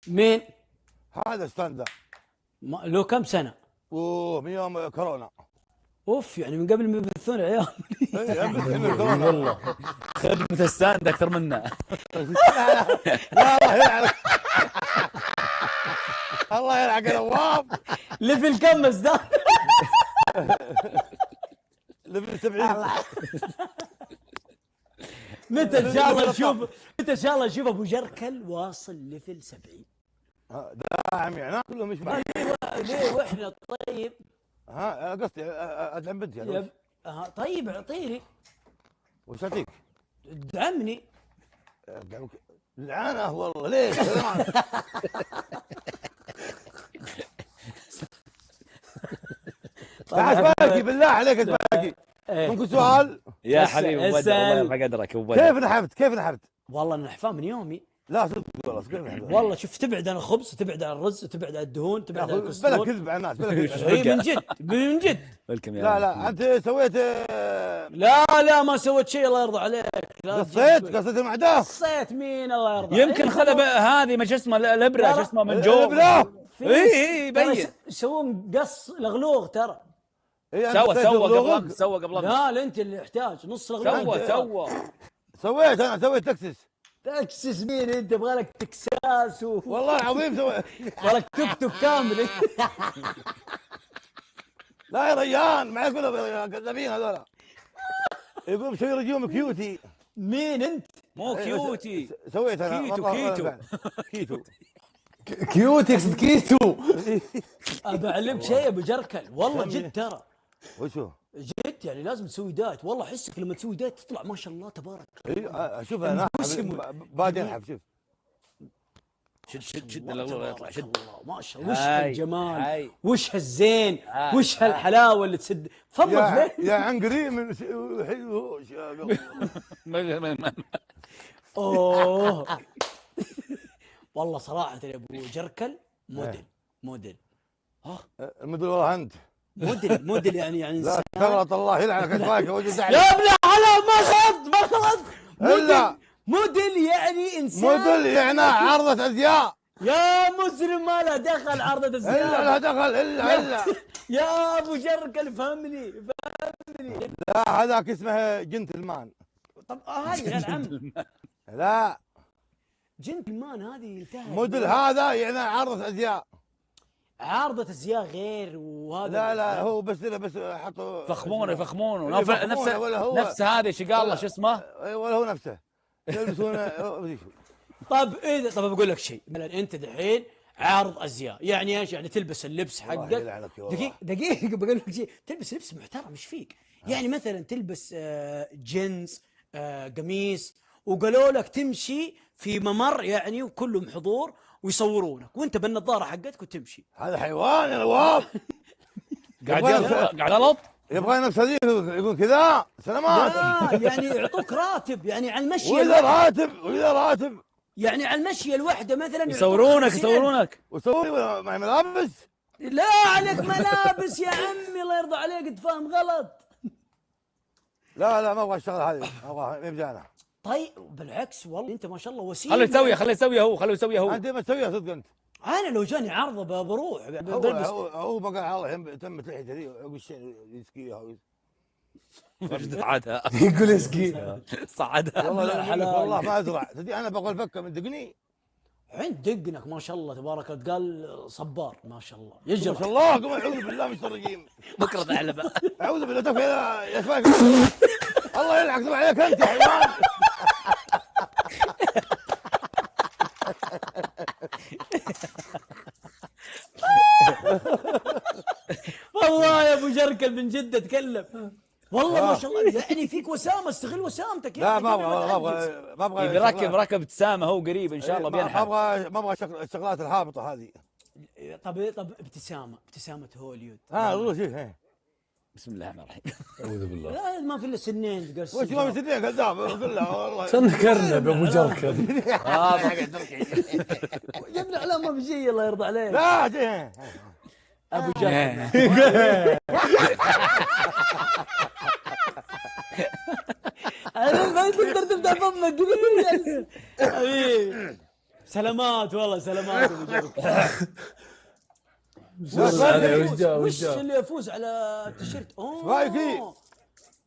مين؟ هذا ستاندا. له كم سنه؟ اوه من يوم كورونا. اوف، يعني من قبل ما يبثون العيال. اي من كورونا والله خدمة الساند اكثر منا. لا الله يلعنك. الله يلعنك يا نواف. ليفل كم ازداد؟ ليفل 70. متى ان شاء الله نشوف، متى ان شاء الله نشوف ابو جركل واصل ليفل 70؟ داعم يعني كلهم مش معي. ليه واحنا طيب؟ ها قصدي ادعم بنتي يعني. طيب اعطيني وش اعطيك؟ ادعمني. ادعمك لعنه والله ليش؟ تعال باقي بالله عليك باقي. ممكن سؤال؟ يا حبيبي ابو بدر الله يرفع قدرك ابو بدر. كيف نحبت؟ والله انا نحفان من يومي. لا صدق والله صدق. والله شوف، تبعد عن الخبز، تبعد عن الرز، تبعد عن الدهون، تبعد عن بلا الكوليسترول. كذب على الناس بلا كذب. اي من جد من جد. لا انت سويت لا ما سويت شيء الله يرضى عليك. قصيت المعده. قصيت مين الله يرضى عليك؟ يمكن خذ هذه ما اسمه الابره، شو اسمه من جوا. الابره اي يبين يسوون قص لغلوغ ترى. سوى قبل لا انت اللي يحتاج نص لغلوغ. سويت انا سويت تكسس مين انت؟ يبغى لك تكساس والله العظيم سويت. يبغى لك توك توك كامل. لا يا ريان ما يقولوا كذابين هذول. يقول مسوي رجيم كيوتي. مين انت؟ مو كيوتي، سويت انا كيتو كيوتي يقصد كيتو. ابى اعلمك شيء يا ابو جركل، والله جد ترى. وشو؟ جد يعني لازم تسوي دايت، والله احسك لما تسوي دايت تطلع ما شاء الله تبارك. اي شوف انا بادي انحف شوف. شد اللغلوغ يطلع شد. ما شاء الله، وش هالجمال، وش هالزين، وش هالحلاوه اللي تسد. تفضل يا عنقري من اوه. والله صراحه يا ابو جركل موديل. المدير والله انت موديل يعني لا تغلط الله يلعنك. ايش رايك وجد يا ابن الحلال ما غلط. موديل يعني انسان، موديل يعني عرضة ازياء. يا مسلم ما له دخل عرضة ازياء. الا لا دخل الا يا ابو جركل فهمني. لا هذاك اسمه جنتلمان. طب هذه يا العم. لا جنتلمان هذه انتهت. موديل هذا يعني عرضة ازياء. عارضة ازياء غير وهذا. لا هو بس حطوا يفخمونه نفس هذه شقاله شو اسمه ولا هو نفسه يلبسونه. طب بقول لك شيء، مثلا انت دحين عارض ازياء، يعني ايش؟ يعني تلبس اللبس حقك. دقيقة بقول لك شيء، تلبس لبس محترم ايش فيك؟ يعني مثلا تلبس جينز، قميص، وقالوا لك تمشي في ممر يعني وكلهم حضور ويصورونك وانت بالنظاره حقتك وتمشي. هذا حيوان يا نواف. قاعد غلط. يبغى نفس هذيك يقول كذا سلامات. يعني يعطوك راتب يعني على المشي. وإذا راتب يعني على المشي الوحده مثلا يصورونك وسوي مع ملابس. لا عليك ملابس يا عمي الله يرضى عليك، انت فاهم غلط. لا ما ابغى الشغله هذه، ابغى يبجانا. طيب بالعكس والله انت ما شاء الله وسيم. خليه يسويها هو. انت ما تسويها صدق انت. انا لو جاني عرضه بروح. هو بقى الله تمت لحيته ذي اقول شيء يسقيها. صعدها يقول يسقيها صعدها. والله ما ازرع تدري انا بقول فكه من دقني. عند دقنك ما شاء الله تبارك الله، قال صبار ما شاء الله يجري ما شاء الله. قوم اعوذ بالله من الشيطان الرجيم. بكره ثعلبه. اعوذ بالله تكفى يا شباب. الله يلعنك عليك انت يا حيوان. والله يا ابو جركل من جد اتكلم. والله ما شاء الله يعني فيك وسامه، استغل وسامتك. لا ما ابغى ركب ابتسامه هو قريب ان شاء الله بينحل. ما ابغى الشغلات الهابطه هذه. طب ابتسامه هوليود. والله شيء. بسم الله الرحمن الرحيم. اعوذ بالله. لا ما في الا سنين. وش ما في سنين كذاب والله. سنكرنا بابو جركل. جبنا على ما في شيء الله يرضى عليك. لا شيء ابو جركل. انا ما تقدر تفتح فمك. حبيبي سلامات والله سلامات ابو جركل. وش اللي يفوز على التيشيرت؟ رايكي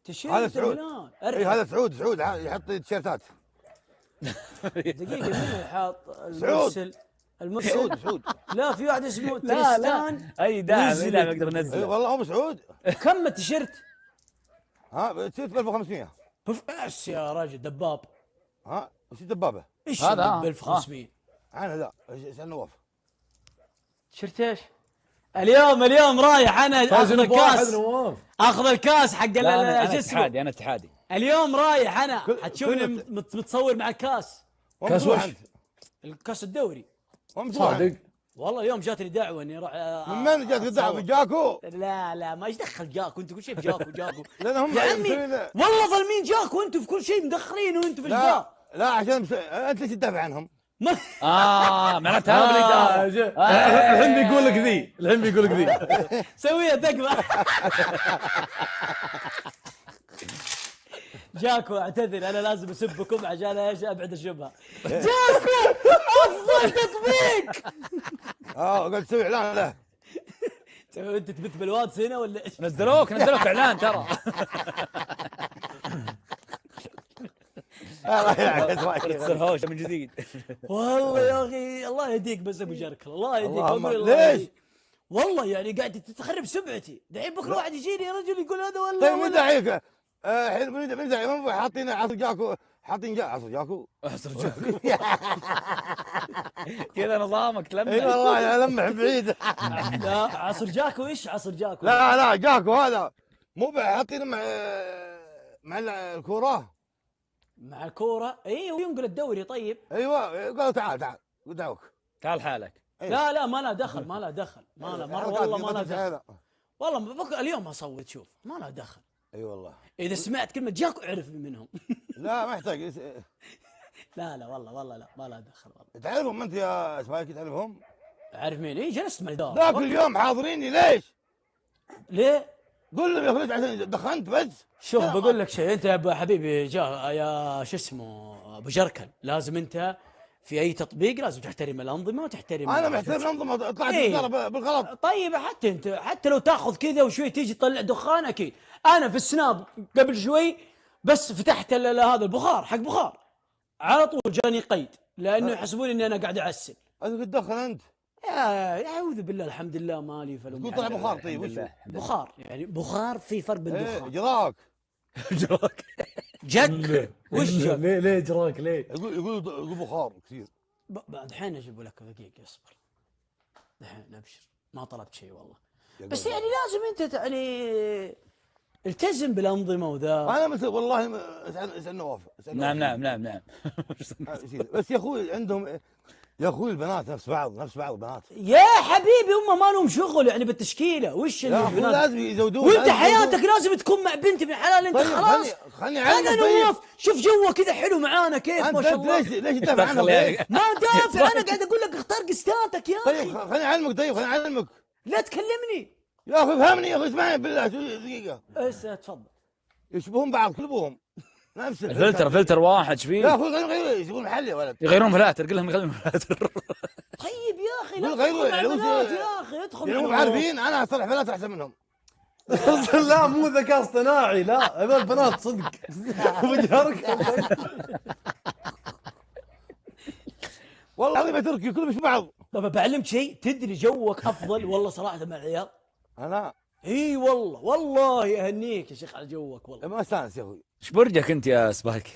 تيشيرت هذا سعود. اي هذا سعود يحط تيشيرتات. دقيقة مين اللي حاط سعود. سعود لا في واحد اسمه تريستان. اي داعم يقدر ينزل. اي والله هم سعود. كم التيشيرت؟ ها تيشيرت ب 1500. بس يا راجل دباب. ها وش الدبابه؟ ايش هذا ب 1500؟ انا لا اسال نواف. تيشيرت ايش؟ اليوم رايح انا اخذ الكاس. اخذ الكاس حق انا اتحادي. اليوم رايح انا حتشوفني متصور مع الكاس. كاس وش؟ الكاس الدوري. صادق والله اليوم جاتني دعوه اني اروح. من من جاتك الدعوه؟ جاكو؟ لا ما ايش دخل جاكو؟ انت كل شيء بجاكو. لان هم يا عمي والله ظالمين جاكو، انتم في كل شيء مدخلين وانتم في الجاك. لا عشان انت ليش تدافع عنهم؟ معناتها هذا الحين بيقول لك ذي سويها ثقبه. جاكو اعتذر، انا لازم اسبكم عشان ايش ابعد الشبهه. جاكو افضل تطبيق. قاعد تسوي اعلان له. انت تبث بالواتس هنا ولا ايش؟ نزلوك اعلان ترى. تصير هوش من جديد. والله يا اخي الله يهديك بس ابو جركل، الله يهديك. ليش؟ والله يعني قاعد تخرب سمعتي. دحين بكره واحد يجيني يا رجل يقول هذا ولا طيب من داعيك؟ الحين من داعي حاطين عصر جاكو، عصر جاكو كذا نظامك تلمح. اي والله المح بعيد. لا عصر جاكو ايش عصر جاكو؟ لا جاكو هذا مو حاطينه مع الكوره. مع الكوره اي هو ينقل الدوري. طيب ايوه قالوا تعال ودعوك تعال حالك. لا ما لا دخل مره والله ما لا دخل. والله بكره اليوم اصور تشوف ما لا دخل. اي والله اذا سمعت كلمه جاكو اعرفني منهم. لا ما يحتاج. لا والله لا ما لا دخل والله. تعرفهم انت يا سبايك؟ تعرفهم؟ اعرف مين؟ اي جلست مع الاداره ذاك اليوم حاضريني. ليش؟ ليه؟ قول لهم يا اخوي عشان دخنت بس. شوف بقول لك شيء، انت يا حبيبي يا شو اسمه ابو جركل، لازم انت في اي تطبيق لازم تحترم الانظمه وتحترم. انا محترم الانظمه. طلعت بالغلط. طيب حتى لو تاخذ كذا وشوي تيجي تطلع دخان اكيد. انا في السناب قبل شوي بس فتحت هذا البخار حق بخار على طول جاني قيد لانه يحسبون اني انا قاعد اعسل. انت تدخن انت؟ يا اعوذ بالله الحمد لله مالي فلو. تقول طلع بخار. طيب وش بخار؟ يعني بخار في فرق بين دخان. جراك جك. وش ليه جراك ليه؟ يقول بخار كثير. الحين اجيب لك دقيقه اصبر. الحين ابشر ما طلبت شيء والله. بس يعني لازم انت يعني التزم بالانظمه وذا. انا مثل والله اسال نواف. نعم. بس يا اخوي عندهم يا اخوي البنات نفس بعض البنات. يا حبيبي هم ما لهم شغل يعني بالتشكيله. وش يا اخوي لازم يزودون. وانت حياتك لازم تكون مع بنت من حلال. انت طيب خلاص خلني انا نواف. شوف جوه كذا حلو معانا كيف ما شاء الله. ليش تدافع عنهم؟ ما دافع انا قاعد اقول لك اختار قستاتك يا اخي. طيب خليني اعلمك. لا تكلمني يا اخي فهمني يا اخي اسمعني بالله دقيقه. تفضل. يشبهون بعض كلهم نفس فلتر واحد شبيه. يا اخوي غيروا يجيبون محل يا ولد. يغيرون فلاتر. قل لهم يغيرون فلاتر. طيب يا اخي لا غيروا يا اخي ادخل. يعني هم عارفين انا اصلح فلاتر احسن منهم. لا مو ذكاء اصطناعي، لا هذول البنات صدق. والله العظيم يا تركي كلهم مش بعض. طب بعلمك شيء، تدري جوك افضل والله صراحه مع العيال. انا اي والله اهنيك يا شيخ على جوك والله. ما استانس يا اخوي. ايش برجك انت يا سبايك؟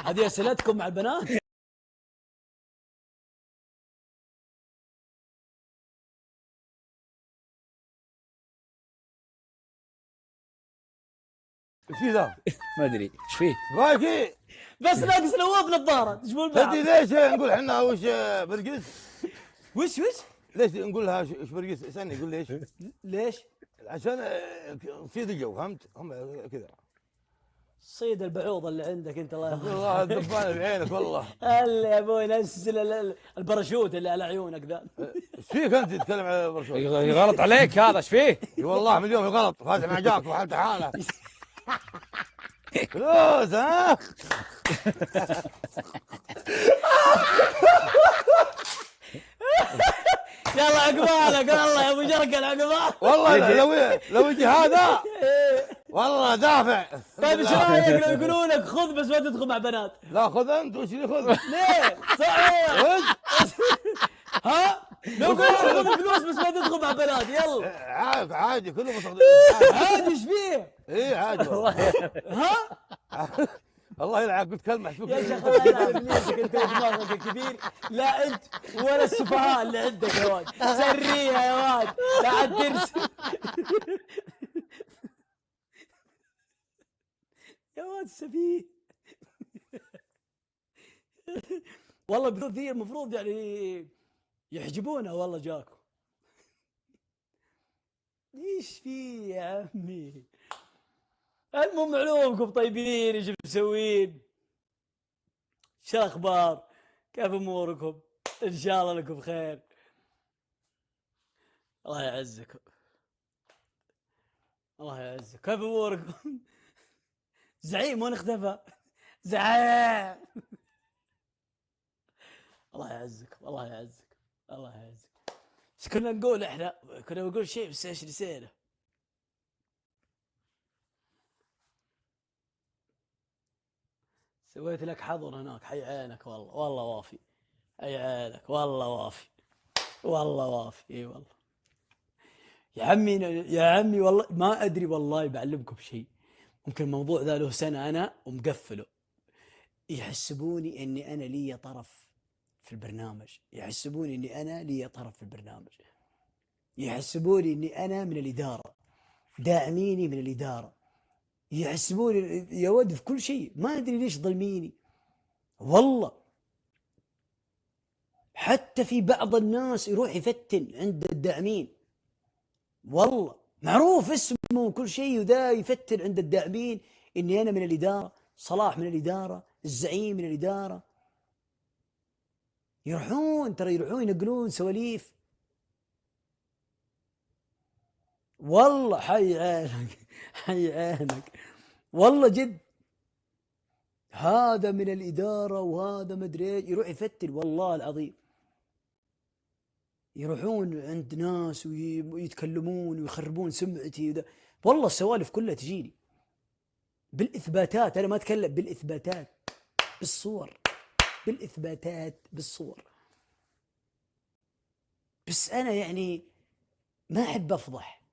هذه اسئلتكم مع البنات. ايش في ذا؟ ما ادري ايش فيه. رايكي بس ناقص نواف نظاره تجيبون بعض. تدري ليش نقول احنا وش برقس؟ وش ليش نقول لها وش برقس؟ استني قول ليش؟ عشان صيد الجو، فهمت؟ هم كذا. صيد البعوض اللي عندك انت الله يحفظك. والله الدبان بعينك والله. هلا يا ابوي نزل الباراشوت اللي على عيونك ذا. ايش فيك انت تتكلم على الباراشوت؟ غلط عليك هذا. ايش فيه؟ اي والله مليون غلط. فاتح مع جاك وحالته حاله. فلوس ها. يلا عقبالك والله يا ابو جرقل عقبالك. والله لو يجي هذا والله دافع. طيب ايش رايك لو يقولون لك خذ بس ما تدخل مع بنات؟ لا خذ انت، وش اللي خذ؟ ليه؟ صحيح. ها؟ لو يقولون لك خذ فلوس بس ما تدخل مع بنات يلا. عادي كله مستخدم. عادي ايش فيه؟ ايه عادي والله. ها؟ الله يلعن، قلت كلمه شوف. يا شيخ الله يلعن ابليسك، انت ودماغك الكبير. لا انت ولا السفهاء اللي عندك يا واد، سريها يا واد، لا عاد ترسل. يا واد سفيه. والله بذي المفروض يعني يحجبونه. والله جاكم ايش فيه يا عمي؟ المهم علومكم طيبين، ايش مسوين؟ شو الاخبار؟ كيف اموركم؟ ان شاء الله لكم بخير. الله يعزكم، الله يعزكم. كيف اموركم؟ زعيم وين اختفى؟ زعيم. الله يعزكم، الله يعزكم، الله يعزكم. ايش كنا نقول احنا؟ كنا نقول شيء بس ايش نسينا. سويت لك حظر هناك، حي عينك والله، والله وافي. حي عينك والله وافي، والله وافي. اي والله يا عمي، يا عمي والله ما ادري، والله بعلمكم شيء. ممكن الموضوع ذا له سنه انا ومقفله. يحسبوني اني انا لي طرف في البرنامج، يحسبوني اني انا لي طرف في البرنامج، يحسبوني اني انا من الاداره، داعميني من الاداره، يحسبوني يا ود في كل شيء. ما ادري ليش ظلميني والله. حتى في بعض الناس يروح يفتن عند الداعمين، والله معروف اسمه وكل شيء، وذا يفتن عند الداعمين اني انا من الاداره، صلاح من الاداره، الزعيم من الاداره. يروحون ترى يروحون ينقلون سواليف. والله حي عينك، حي عينك والله جد. هذا من الاداره وهذا مدري ايش، يروح يفتن والله العظيم. يروحون عند ناس ويتكلمون ويخربون سمعتي وده. والله السوالف كلها تجيني بالاثباتات، انا ما اتكلم بالاثباتات، بالصور، بالاثباتات بالصور. بس انا يعني ما احب افضح،